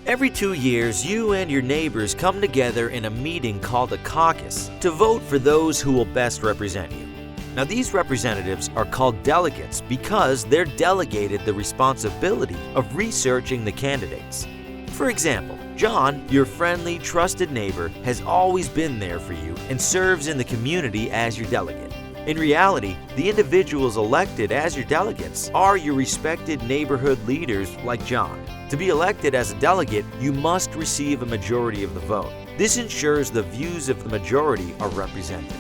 Every 2 years, you and your neighbors come together in a meeting called a caucus to vote for those who will best represent you. Now, these representatives are called delegates because they're delegated the responsibility of researching the candidates. For example, John, your friendly, trusted neighbor, has always been there for you and serves in the community as your delegate. In reality, the individuals elected as your delegates are your respected neighborhood leaders like John. To be elected as a delegate, you must receive a majority of the vote. This ensures the views of the majority are represented.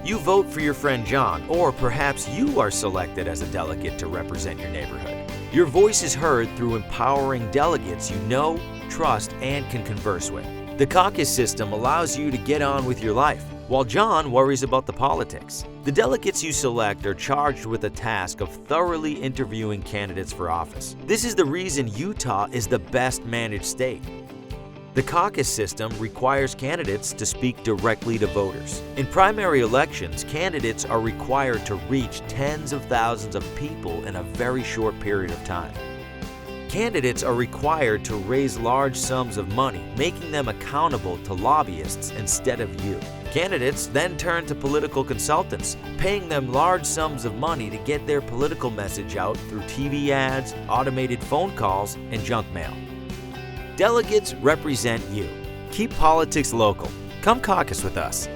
You vote for your friend John, or perhaps you are selected as a delegate to represent your neighborhood. Your voice is heard through empowering delegates you know, trust, and can converse with. The caucus system allows you to get on with your life, while John worries about the politics. The delegates you select are charged with the task of thoroughly interviewing candidates for office. This is the reason Utah is the best managed state. The caucus system requires candidates to speak directly to voters. In primary elections, candidates are required to reach tens of thousands of people in a very short period of time. Candidates are required to raise large sums of money, making them accountable to lobbyists instead of you. Candidates then turn to political consultants, paying them large sums of money to get their political message out through TV ads, automated phone calls, and junk mail. Delegates represent you. Keep politics local. Come caucus with us.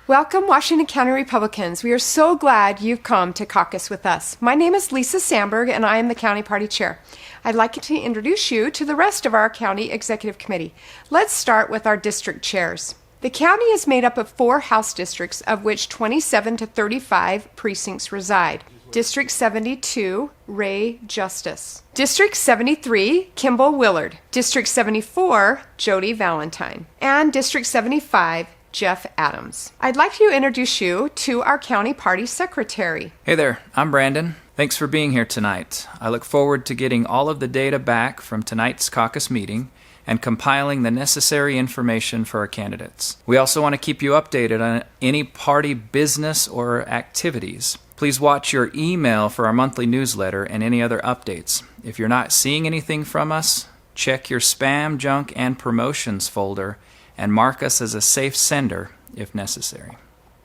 Welcome, Washington County Republicans. We are so glad you've come to caucus with us. My name is Lisa Sandberg, and I am the County Party Chair. I'd like to introduce you to the rest of our County Executive Committee. Let's start with our district chairs. The county is made up of 4 House districts, of which 27 to 35 precincts reside. District 72, Ray Justice. District 73, Kimball Willard. District 74, Jody Valentine. And District 75, Jeff Adams. I'd like to introduce you to our County Party Secretary. Hey there, I'm Brandon. Thanks for being here tonight. I look forward to getting all of the data back from tonight's caucus meeting and compiling the necessary information for our candidates. We also want to keep you updated on any party business or activities. Please watch your email for our monthly newsletter and any other updates. If you're not seeing anything from us, check your spam, junk, and promotions folder and mark us as a safe sender if necessary.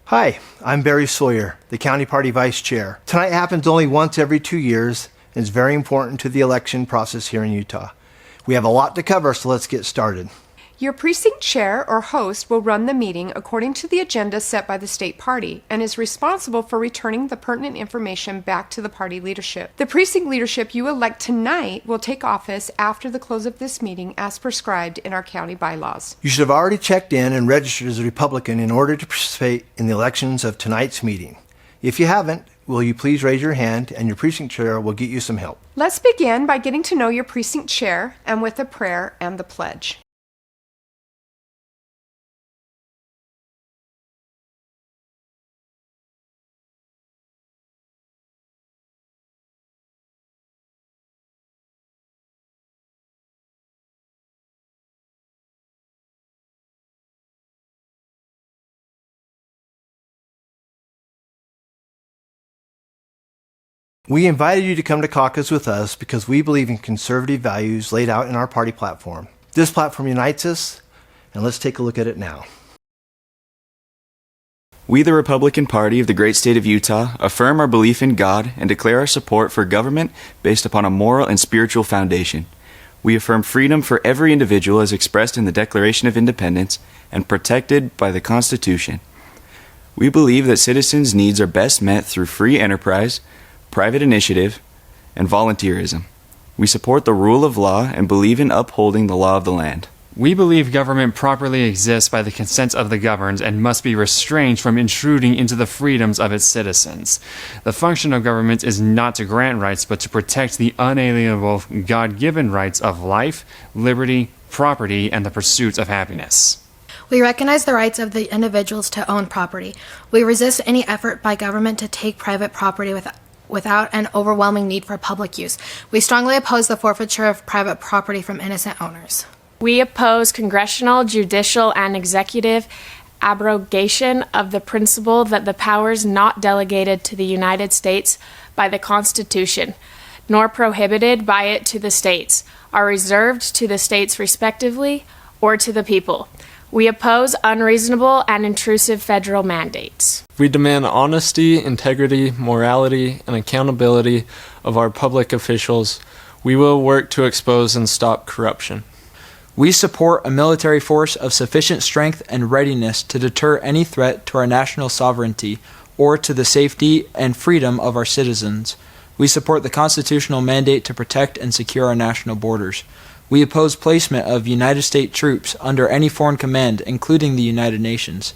Hi, I'm Barry Sawyer, the County Party Vice Chair. Tonight happens only once every 2 years and is very important to the election process here in Utah. We have a lot to cover, so let's get started. Your precinct chair or host will run the meeting according to the agenda set by the state party and is responsible for returning the pertinent information back to the party leadership. The precinct leadership you elect tonight will take office after the close of this meeting as prescribed in our county bylaws. You should have already checked in and registered as a Republican in order to participate in the elections of tonight's meeting. If you haven't, will you please raise your hand and your precinct chair will get you some help. Let's begin by getting to know your precinct chair and with a prayer and the pledge. We invited you to come to caucus with us because we believe in conservative values laid out in our party platform. This platform unites us, and let's take a look at it now. We, the Republican Party of the great state of Utah, affirm our belief in God and declare our support for government based upon a moral and spiritual foundation. We affirm freedom for every individual as expressed in the Declaration of Independence and protected by the Constitution. We believe that citizens' needs are best met through free enterprise, private initiative, and volunteerism. We support the rule of law and believe in upholding the law of the land. We believe government properly exists by the consent of the governed and must be restrained from intruding into the freedoms of its citizens. The function of government is not to grant rights, but to protect the unalienable God-given rights of life, liberty, property, and the pursuit of happiness. We recognize the rights of the individuals to own property. We resist any effort by government to take private property without an overwhelming need for public use. We strongly oppose the forfeiture of private property from innocent owners. We oppose congressional, judicial, and executive abrogation of the principle that the powers not delegated to the United States by the Constitution, nor prohibited by it to the states, are reserved to the states respectively or to the people. We oppose unreasonable and intrusive federal mandates. We demand honesty, integrity, morality, and accountability of our public officials. We will work to expose and stop corruption. We support a military force of sufficient strength and readiness to deter any threat to our national sovereignty or to the safety and freedom of our citizens. We support the constitutional mandate to protect and secure our national borders. We oppose placement of United States troops under any foreign command, including the United Nations.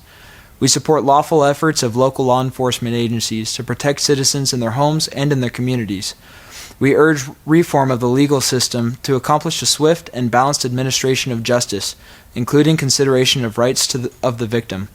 We support lawful efforts of local law enforcement agencies to protect citizens in their homes and in their communities. We urge reform of the legal system to accomplish a swift and balanced administration of justice, including consideration of rights of the victim.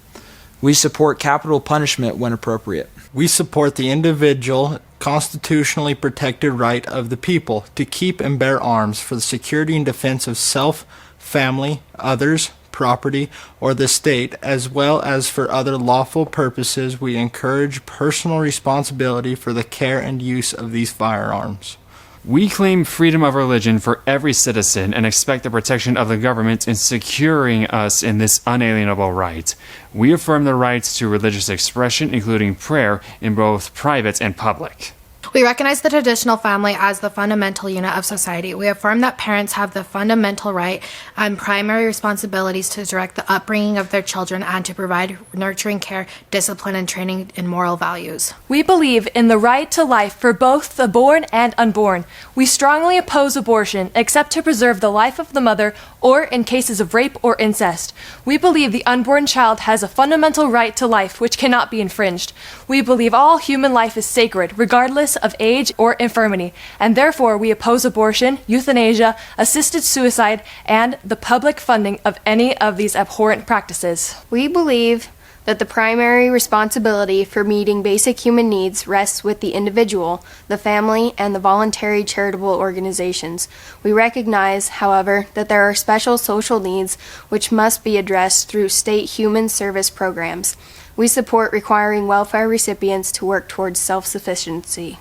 We support capital punishment when appropriate. We support the individual, constitutionally protected right of the people to keep and bear arms for the security and defense of self, family, others, property, or the state, as well as for other lawful purposes. We encourage personal responsibility for the care and use of these firearms. We claim freedom of religion for every citizen and expect the protection of the government in securing us in this unalienable right. We affirm the rights to religious expression, including prayer, in both private and public. We recognize the traditional family as the fundamental unit of society. We affirm that parents have the fundamental right and primary responsibilities to direct the upbringing of their children and to provide nurturing care, discipline, and training in moral values. We believe in the right to life for both the born and unborn. We strongly oppose abortion, except to preserve the life of the mother or in cases of rape or incest. We believe the unborn child has a fundamental right to life which cannot be infringed. We believe all human life is sacred, regardless of age or infirmity, and therefore we oppose abortion, euthanasia, assisted suicide, and the public funding of any of these abhorrent practices. We believe that the primary responsibility for meeting basic human needs rests with the individual, the family, and the voluntary charitable organizations. We recognize, however, that there are special social needs which must be addressed through state human service programs. We support requiring welfare recipients to work towards self-sufficiency.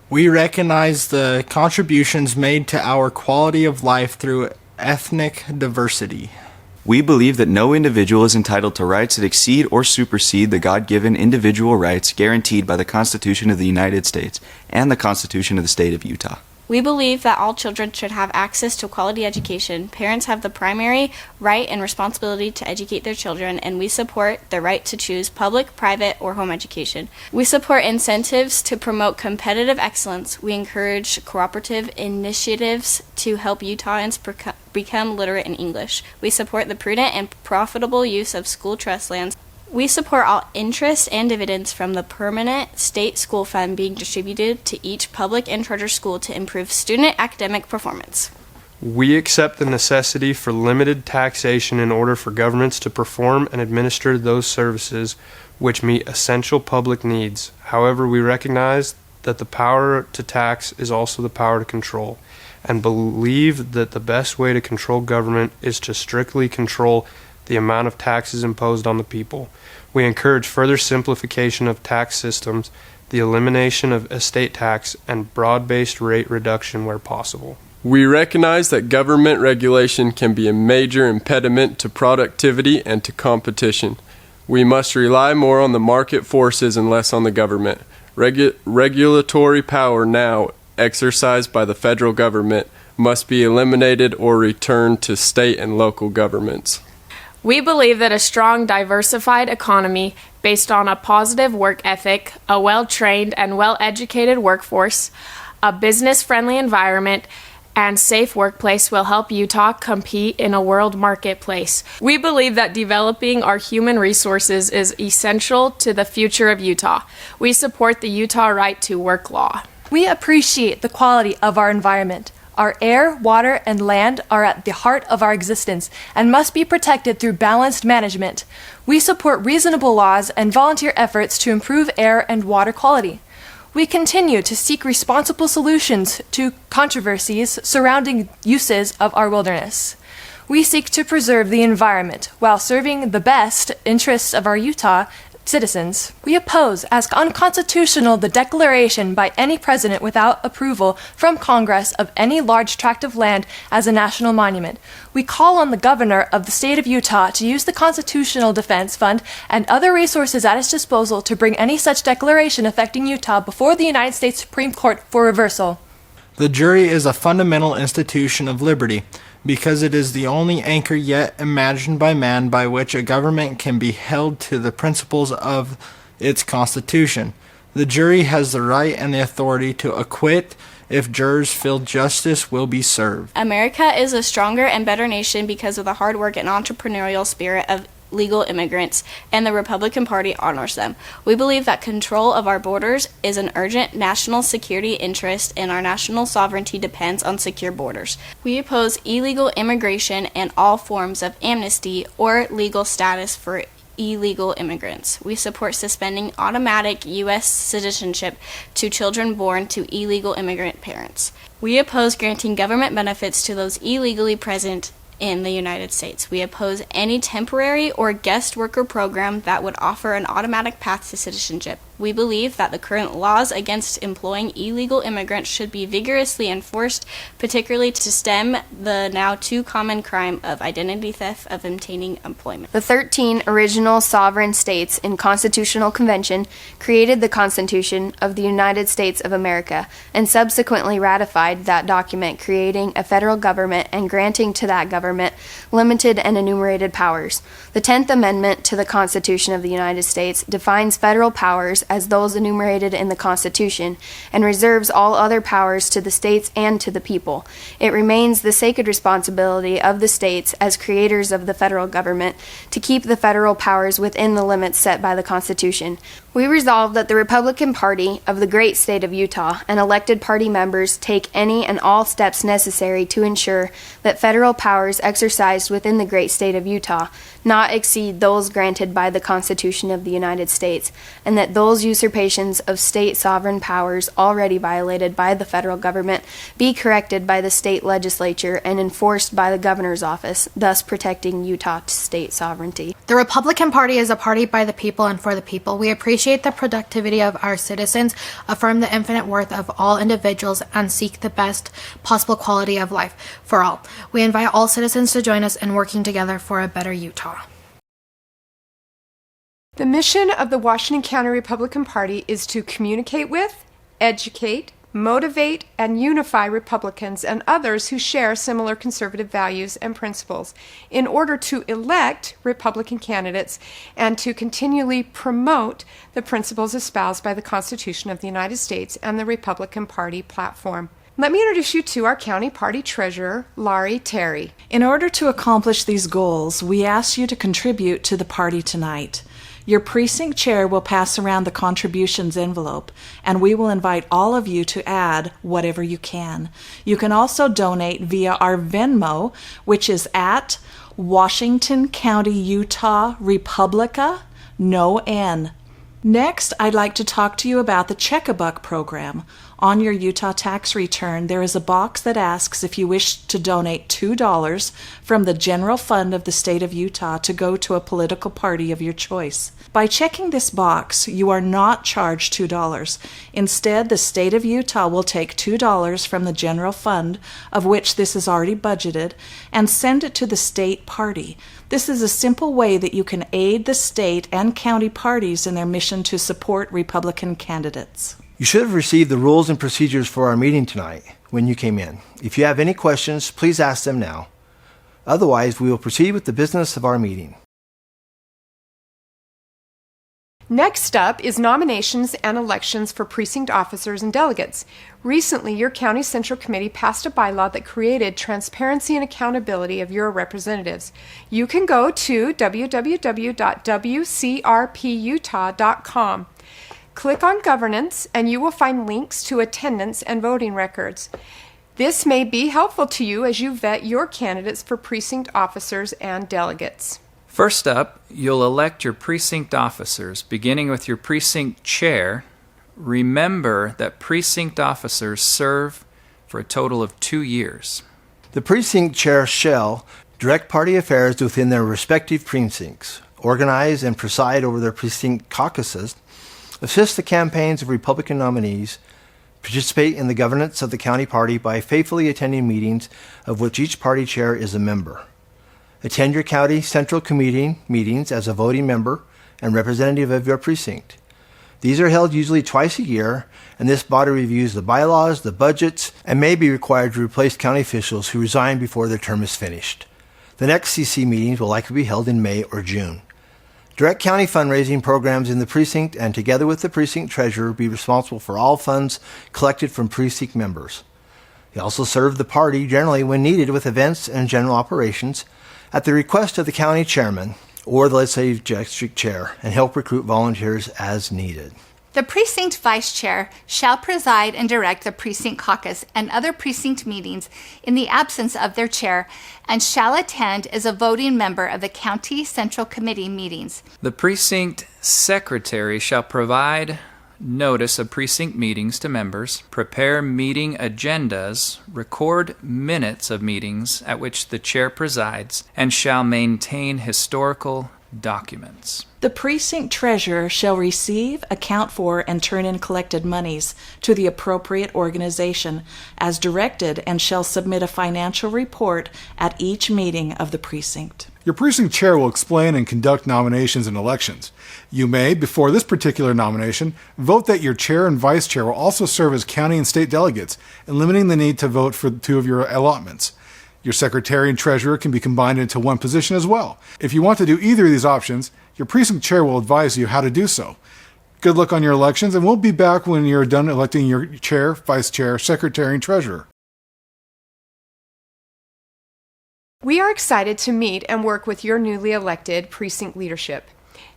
We recognize the contributions made to our quality of life through ethnic diversity. We believe that no individual is entitled to rights that exceed or supersede the God-given individual rights guaranteed by the Constitution of the United States and the Constitution of the State of Utah. We believe that all children should have access to quality education. Parents have the primary right and responsibility to educate their children, and we support the right to choose public, private, or home education. We support incentives to promote competitive excellence. We encourage cooperative initiatives to help Utahns become literate in English. We support the prudent and profitable use of school trust lands. We support all interest and dividends from the permanent state school fund being distributed to each public and charter school to improve student academic performance. We accept the necessity for limited taxation in order for governments to perform and administer those services which meet essential public needs. However, we recognize that the power to tax is also the power to control, and believe that the best way to control government is to strictly control the amount of taxes imposed on the people. We encourage further simplification of tax systems, the elimination of estate tax, and broad-based rate reduction where possible. We recognize that government regulation can be a major impediment to productivity and to competition. We must rely more on the market forces and less on the government. Regulatory power now exercised by the federal government must be eliminated or returned to state and local governments. We believe that a strong, diversified economy based on a positive work ethic, a well-trained and well-educated workforce, a business-friendly environment, and safe workplace will help Utah compete in a world marketplace. We believe that developing our human resources is essential to the future of Utah. We support the Utah Right to Work law. We appreciate the quality of our environment. Our air, water, and land are at the heart of our existence and must be protected through balanced management. We support reasonable laws and volunteer efforts to improve air and water quality. We continue to seek responsible solutions to controversies surrounding uses of our wilderness. We seek to preserve the environment while serving the best interests of our Utah citizens. We oppose as unconstitutional the declaration by any president without approval from Congress of any large tract of land as a national monument. We call on the governor of the state of Utah to use the Constitutional Defense Fund and other resources at his disposal to bring any such declaration affecting Utah before the United States Supreme Court for reversal. The jury is a fundamental institution of liberty, because it is the only anchor yet imagined by man by which a government can be held to the principles of its constitution. The jury has the right and the authority to acquit if jurors feel justice will be served. America is a stronger and better nation because of the hard work and entrepreneurial spirit of legal immigrants, and the Republican Party honors them. We believe that control of our borders is an urgent national security interest, and our national sovereignty depends on secure borders. We oppose illegal immigration and all forms of amnesty or legal status for illegal immigrants. We support suspending automatic U.S. citizenship to children born to illegal immigrant parents. We oppose granting government benefits to those illegally present in the United States. We oppose any temporary or guest worker program that would offer an automatic path to citizenship. We believe that the current laws against employing illegal immigrants should be vigorously enforced, particularly to stem the now too common crime of identity theft of obtaining employment. The 13 original sovereign states in Constitutional Convention created the Constitution of the United States of America and subsequently ratified that document, creating a federal government and granting to that government limited and enumerated powers. The 10th Amendment to the Constitution of the United States defines federal powers as those enumerated in the Constitution, and reserves all other powers to the states and to the people. It remains the sacred responsibility of the states as creators of the federal government to keep the federal powers within the limits set by the Constitution. We resolve that the Republican Party of the great state of Utah and elected party members take any and all steps necessary to ensure that federal powers exercised within the great state of Utah not exceed those granted by the Constitution of the United States, and that those usurpations of state sovereign powers already violated by the federal government be corrected by the state legislature and enforced by the governor's office, thus protecting Utah state sovereignty. The Republican Party is a party by the people and for the people. We appreciate the productivity of our citizens, affirm the infinite worth of all individuals, and seek the best possible quality of life for all. We invite all citizens to join us in working together for a better Utah. The mission of the Washington County Republican Party is to communicate with, educate, motivate, and unify Republicans and others who share similar conservative values and principles in order to elect Republican candidates and to continually promote the principles espoused by the Constitution of the United States and the Republican Party platform. Let me introduce you to our County Party Treasurer, Laurie Terry. In order to accomplish these goals, we ask you to contribute to the party tonight. Your precinct chair will pass around the contributions envelope, and we will invite all of you to add whatever you can. You can also donate via our Venmo, which is at Washington County, Utah, Republica, no N. Next, I'd like to talk to you about the Check-a-Buck program. On your Utah tax return, there is a box that asks if you wish to donate $2 from the general fund of the state of Utah to go to a political party of your choice. By checking this box, you are not charged $2. Instead, the state of Utah will take $2 from the general fund, of which this is already budgeted, and send it to the state party. This is a simple way that you can aid the state and county parties in their mission to support Republican candidates. You should have received the rules and procedures for our meeting tonight when you came in. If you have any questions, please ask them now. Otherwise, we will proceed with the business of our meeting. Next up is nominations and elections for precinct officers and delegates. Recently, your County Central Committee passed a bylaw that created transparency and accountability of your representatives. You can go to www.wcrputah.com. Click on Governance, and you will find links to attendance and voting records. This may be helpful to you as you vet your candidates for precinct officers and delegates. First up, you'll elect your precinct officers, beginning with your precinct chair. Remember that precinct officers serve for a total of 2 years. The precinct chair shall direct party affairs within their respective precincts, organize and preside over their precinct caucuses, assist the campaigns of Republican nominees, participate in the governance of the county party by faithfully attending meetings of which each party chair is a member. Attend your county central committee meetings as a voting member and representative of your precinct. These are held usually twice a year, and this body reviews the bylaws, the budgets, and may be required to replace county officials who resign before their term is finished. The next CC meetings will likely be held in May or June. Direct county fundraising programs in the precinct and together with the Precinct Treasurer be responsible for all funds collected from precinct members. They also serve the party generally when needed with events and general operations at the request of the county chairman or the legislative district chair and help recruit volunteers as needed. The Precinct Vice Chair shall preside and direct the Precinct Caucus and other precinct meetings in the absence of their chair and shall attend as a voting member of the County Central Committee meetings. The Precinct Secretary shall provide notice of precinct meetings to members, prepare meeting agendas, record minutes of meetings at which the chair presides, and shall maintain historical documents. The precinct treasurer shall receive, account for, and turn in collected monies to the appropriate organization as directed and shall submit a financial report at each meeting of the precinct. Your precinct chair will explain and conduct nominations and elections. You may, before this particular nomination, vote that your chair and vice chair will also serve as county and state delegates, eliminating the need to vote for two of your allotments. Your secretary and treasurer can be combined into one position as well. If you want to do either of these options, your precinct chair will advise you how to do so. Good luck on your elections, and we'll be back when you're done electing your chair, vice chair, secretary, and treasurer. We are excited to meet and work with your newly elected precinct leadership.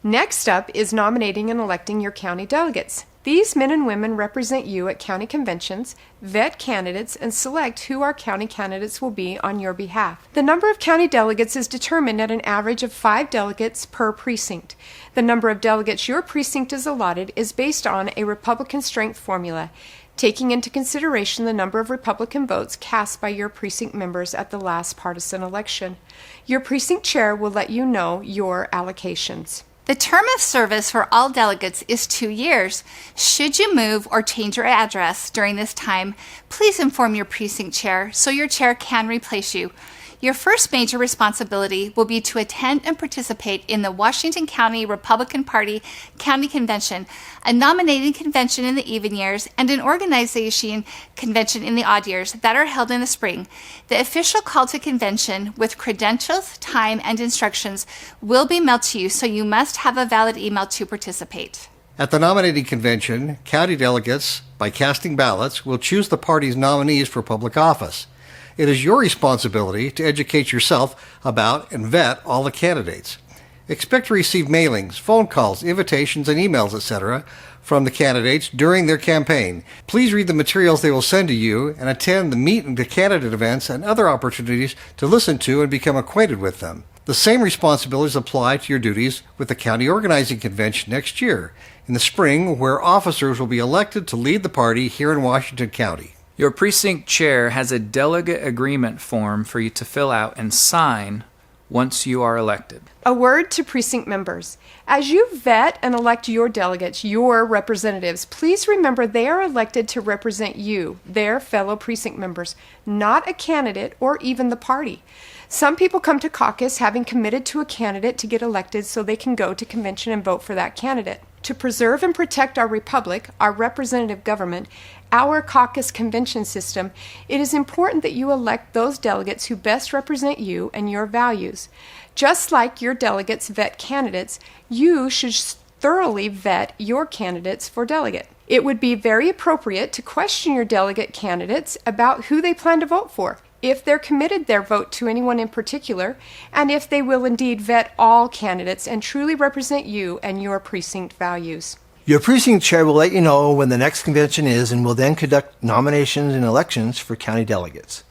Next up is nominating and electing your county delegates. These men and women represent you at county conventions, vet candidates, and select who our county candidates will be on your behalf. The number of county delegates is determined at an average of 5 delegates per precinct. The number of delegates your precinct is allotted is based on a Republican strength formula, taking into consideration the number of Republican votes cast by your precinct members at the last partisan election. Your precinct chair will let you know your allocations. The term of service for all delegates is 2 years. Should you move or change your address during this time, please inform your precinct chair so your chair can replace you. Your first major responsibility will be to attend and participate in the Washington County Republican Party County Convention, a nominating convention in the even years, and an organization convention in the odd years that are held in the spring. The official call to convention with credentials, time, and instructions will be mailed to you, so you must have a valid email to participate. At the nominating convention, county delegates, by casting ballots, will choose the party's nominees for public office. It is your responsibility to educate yourself about and vet all the candidates. Expect to receive mailings, phone calls, invitations, and emails, etc. from the candidates during their campaign. Please read the materials they will send to you and attend the meet and the candidate events and other opportunities to listen to and become acquainted with them. The same responsibilities apply to your duties with the county organizing convention next year, in the spring, where officers will be elected to lead the party here in Washington County. Your precinct chair has a delegate agreement form for you to fill out and sign once you are elected. A word to precinct members. As you vet and elect your delegates, your representatives, please remember they are elected to represent you, their fellow precinct members, not a candidate or even the party. Some people come to caucus having committed to a candidate to get elected so they can go to convention and vote for that candidate. To preserve and protect our republic, our representative government, our caucus convention system, it is important that you elect those delegates who best represent you and your values. Just like your delegates vet candidates, you should thoroughly vet your candidates for delegate. It would be very appropriate to question your delegate candidates about who they plan to vote for, if they're committed their vote to anyone in particular, and if they will indeed vet all candidates and truly represent you and your precinct values. Your precinct chair will let you know when the next convention is and will then conduct nominations and elections for county delegates.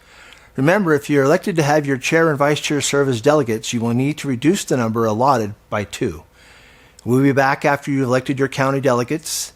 Remember, if you're elected to have your chair and vice chair serve as delegates, you will need to reduce the number allotted by 2. We'll be back after you've elected your county delegates.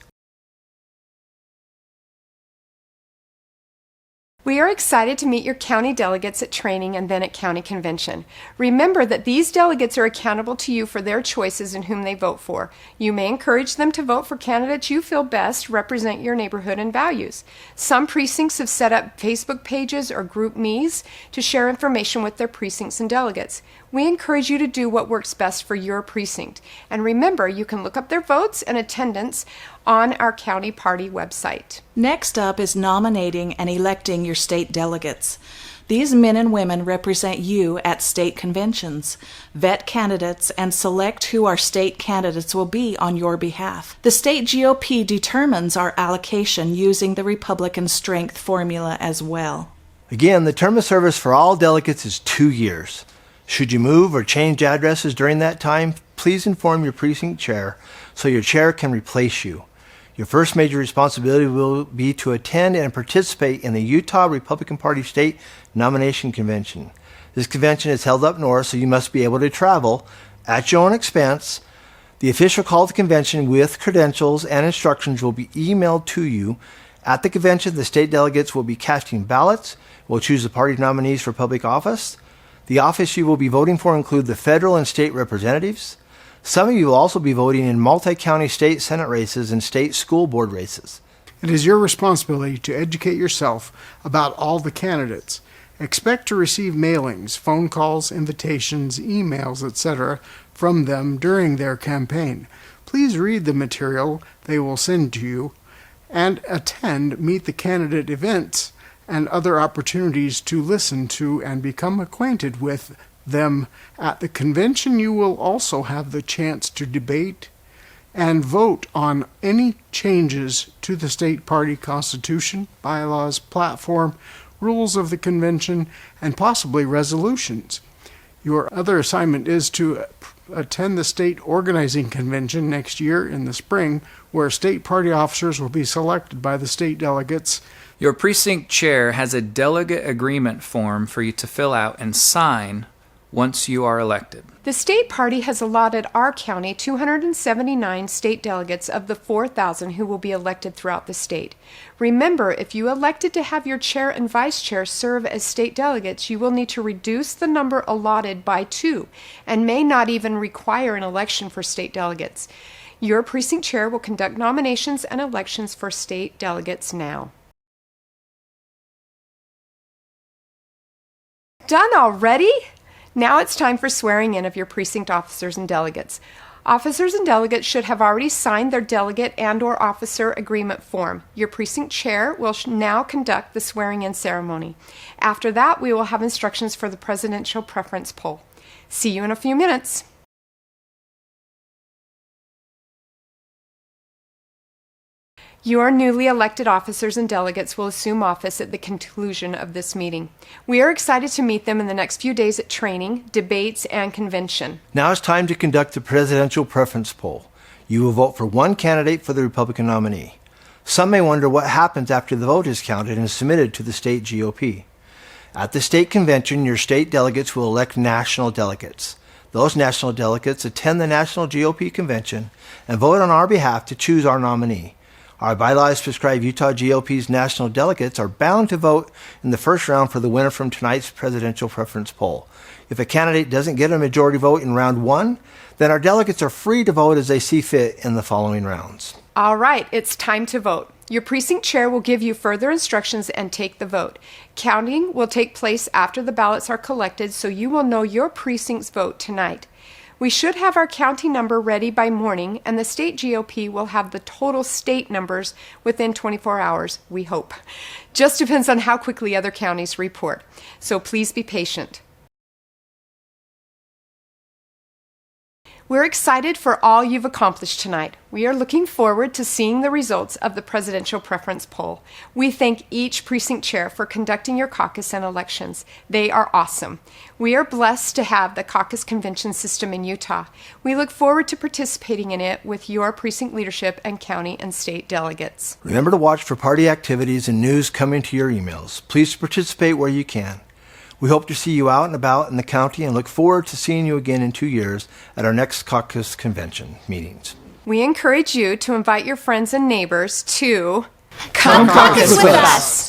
We are excited to meet your county delegates at training and then at county convention. Remember that these delegates are accountable to you for their choices and whom they vote for. You may encourage them to vote for candidates you feel best represent your neighborhood and values. Some precincts have set up Facebook pages or group me's to share information with their precincts and delegates. We encourage you to do what works best for your precinct. And remember, you can look up their votes and attendance on our county party website. Next up is nominating and electing your state delegates. These men and women represent you at state conventions. Vet candidates and select who our state candidates will be on your behalf. The state GOP determines our allocation using the Republican strength formula as well. Again, the term of service for all delegates is 2 years. Should you move or change addresses during that time, please inform your precinct chair so your chair can replace you. Your first major responsibility will be to attend and participate in the Utah Republican Party State Nomination Convention. This convention is held up north, so you must be able to travel at your own expense. The official call to convention with credentials and instructions will be emailed to you. At the convention, the state delegates will be casting ballots, will choose the party nominees for public office. The office you will be voting for include the federal and state representatives. Some of you will also be voting in multi-county state senate races and state school board races. It is your responsibility to educate yourself about all the candidates. Expect to receive mailings, phone calls, invitations, emails, etc. from them during their campaign. Please read the material they will send to you and attend Meet the Candidate events and other opportunities to listen to and become acquainted with them. At the convention, you will also have the chance to debate and vote on any changes to the state party constitution, bylaws, platform, rules of the convention, and possibly resolutions. Your other assignment is to attend the state organizing convention next year in the spring, where state party officers will be selected by the state delegates. Your precinct chair has a delegate agreement form for you to fill out and sign once you are elected. The state party has allotted our county 279 state delegates of the 4,000 who will be elected throughout the state. Remember, if you elected to have your chair and vice chair serve as state delegates, you will need to reduce the number allotted by 2 and may not even require an election for state delegates. Your precinct chair will conduct nominations and elections for state delegates now. Done already? Now it's time for swearing in of your precinct officers and delegates. Officers and delegates should have already signed their delegate and/or officer agreement form. Your precinct chair will now conduct the swearing-in ceremony. After that, we will have instructions for the presidential preference poll. See you in a few minutes. Your newly elected officers and delegates will assume office at the conclusion of this meeting. We are excited to meet them in the next few days at training, debates, and convention. Now it's time to conduct the presidential preference poll. You will vote for one candidate for the Republican nominee. Some may wonder what happens after the vote is counted and submitted to the state GOP. At the state convention, your state delegates will elect national delegates. Those national delegates attend the national GOP convention and vote on our behalf to choose our nominee. Our bylaws prescribe Utah GOP's national delegates are bound to vote in the first round for the winner from tonight's presidential preference poll. If a candidate doesn't get a majority vote in round 1, then our delegates are free to vote as they see fit in the following rounds. All right, it's time to vote. Your precinct chair will give you further instructions and take the vote. Counting will take place after the ballots are collected, so you will know your precinct's vote tonight. We should have our county number ready by morning, and the state GOP will have the total state numbers within 24 hours, we hope. Just depends on how quickly other counties report, so please be patient. We're excited for all you've accomplished tonight. We are looking forward to seeing the results of the presidential preference poll. We thank each precinct chair for conducting your caucus and elections. They are awesome. We are blessed to have the caucus convention system in Utah. We look forward to participating in it with your precinct leadership and county and state delegates. Remember to watch for party activities and news coming to your emails. Please participate where you can. We hope to see you out and about in the county and look forward to seeing you again in 2 years at our next caucus convention meetings. We encourage you to invite your friends and neighbors to Come caucus with us.